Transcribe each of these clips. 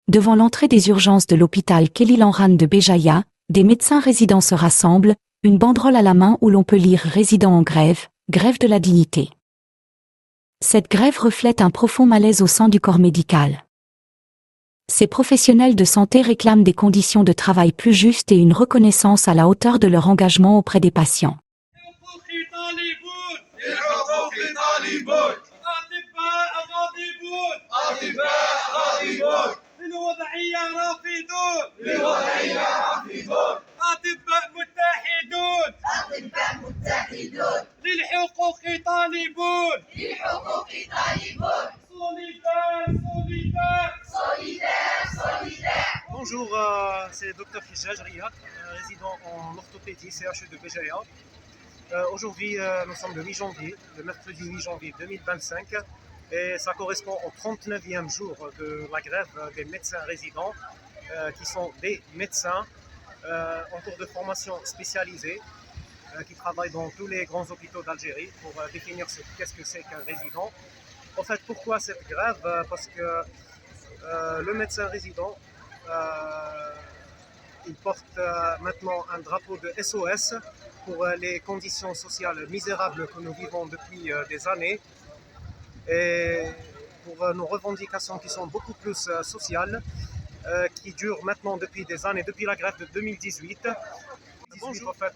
Devant l'entrée des urgences de l'hôpital Khalil Amran de Béjaïa, des médecins résidents se rassemblent, une banderole à la main où l'on peut lire « Résidents en grève, grève de la dignité ». Cette grève reflète un profond malaise au sein du corps médical. Ces professionnels de santé réclament des conditions de travail plus justes et une reconnaissance à la hauteur de leur engagement auprès des patients. للوضعية رافضون أطباء متحدون للحقوق طالبون Bonjour, c'est Dr Fijaj Riyad, résident en orthopédie CHU de Béjaïa. Aujourd'hui, nous sommes le 8 janvier, le mercredi 8 janvier 2025, et ça correspond au 39e jour de la grève des médecins résidents, qui sont des médecins en cours de formation spécialisée, qui travaillent dans tous les grands hôpitaux d'Algérie pour définir qu'est-ce que c'est qu'un résident. En fait, pourquoi cette grève? Parce que le médecin résident, il porte maintenant un drapeau de SOS pour les conditions sociales misérables que nous vivons depuis des années, et pour nos revendications qui sont beaucoup plus sociales, qui durent maintenant depuis des années, depuis la grève de 2018. En fait,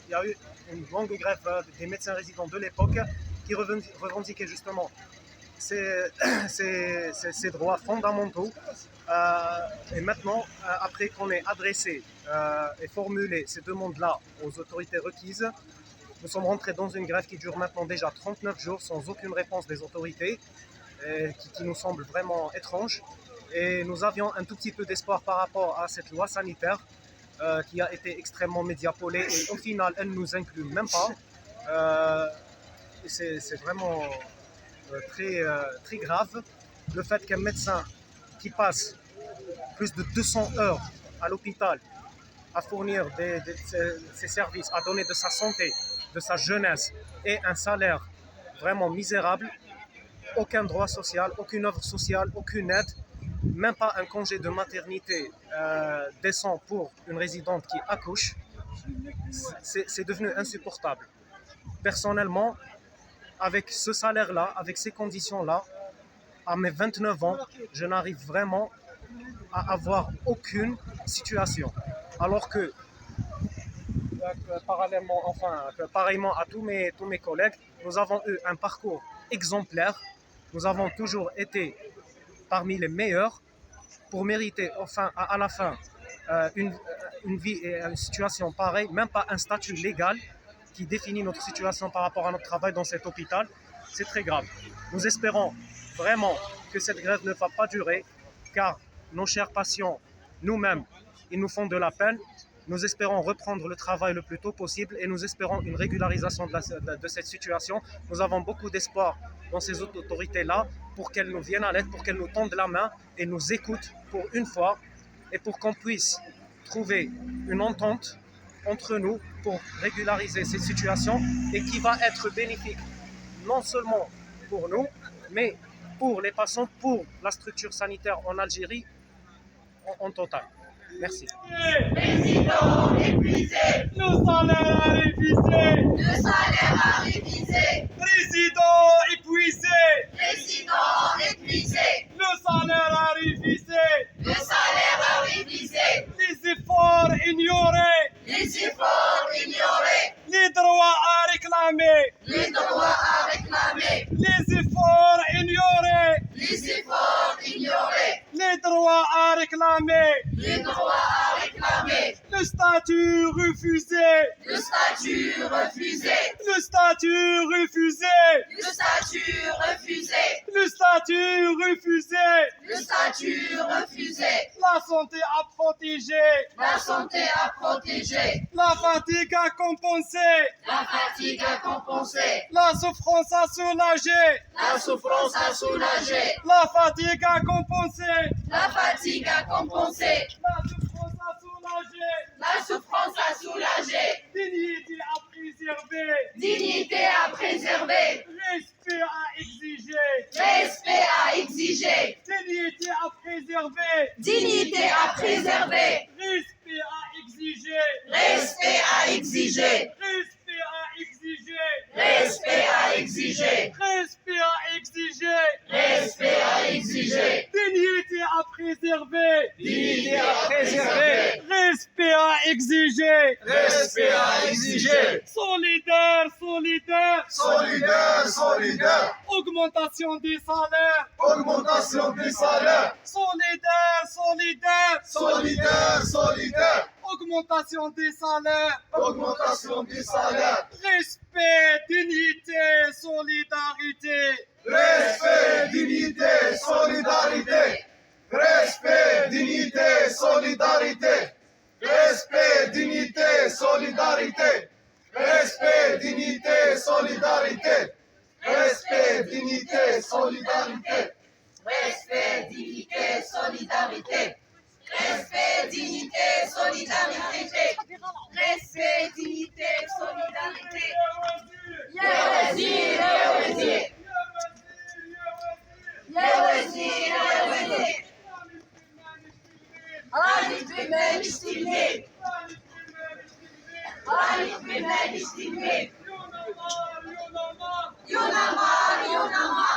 il y a eu une longue grève des médecins résidents de l'époque qui revendiquaient justement ces droits fondamentaux. Et maintenant, après qu'on ait adressé et formulé ces demandes-là aux autorités requises, nous sommes rentrés dans une grève qui dure maintenant déjà 39 jours sans aucune réponse des autorités, qui nous semble vraiment étrange. Et nous avions un tout petit peu d'espoir par rapport à cette loi sanitaire qui a été extrêmement médiapolée, et au final, elle ne nous inclut même pas. C'est vraiment très grave. Le fait qu'un médecin qui passe plus de 200 heures à l'hôpital à fournir ses services, à donner de sa santé, de sa jeunesse, et un salaire vraiment misérable, aucun droit social, aucune œuvre sociale, aucune aide, même pas un congé de maternité décent pour une résidente qui accouche, c'est devenu insupportable. Personnellement, avec ce salaire-là, avec ces conditions-là, à mes 29 ans, je n'arrive vraiment à avoir aucune situation. Alors que pareillement à tous mes collègues, nous avons eu un parcours exemplaire. Nous avons toujours été parmi les meilleurs pour mériter à la fin une vie et une situation pareille, même pas un statut légal qui définit notre situation par rapport à notre travail dans cet hôpital. C'est très grave. Nous espérons vraiment que cette grève ne va pas durer, car nos chers patients, nous-mêmes, ils nous font de la peine. Nous espérons reprendre le travail le plus tôt possible, et nous espérons une régularisation de cette situation. Nous avons beaucoup d'espoir dans ces autorités-là pour qu'elles nous viennent à l'aide, pour qu'elles nous tendent la main et nous écoutent pour une fois, et pour qu'on puisse trouver une entente entre nous pour régulariser cette situation, et qui va être bénéfique non seulement pour nous, mais pour les patients, pour la structure sanitaire en Algérie en total. Merci. Résidents épuisés, le salaire à réviser, résidents épuisés, le salaire à réviser, les efforts ignorés, les droits à réclamer, les efforts ignorés, les droits à réclamer, le statut refusé, le statut refusé, le statut refusé, la santé à protéger, la fatigue à compenser, la souffrance à soulager, la fatigue à compenser, la souffrance à soulager, dignité à préserver, respect à exiger, dignité à préserver, dignité à préserver, respect à exiger, respect à exiger, respect à exiger, respect à exiger, respect à exiger, respect à exiger, dignité à préserver, dignité à préserver, respect à exiger, respect à exiger, solidaire, solidaire, solidaire, solidaire, augmentation des salaires, augmentation des salaires, solidaire, solidaire, solidaire, solidaire, augmentation des salaires, augmentation des salaires, respect, dignité, solidarité, respect, dignité, solidarité, respect, dignité, solidarité, respect, dignité, solidarité, respect, dignité, solidarité, respect, dignité, solidarité, respect, dignité, solidarité, respect, dignité, solidarité, respect, dignité, solidarité. يا وزير يا وزير يا وزير يا وزير غالي بما نشتمل غالي بما نشتمل يونامار يونامار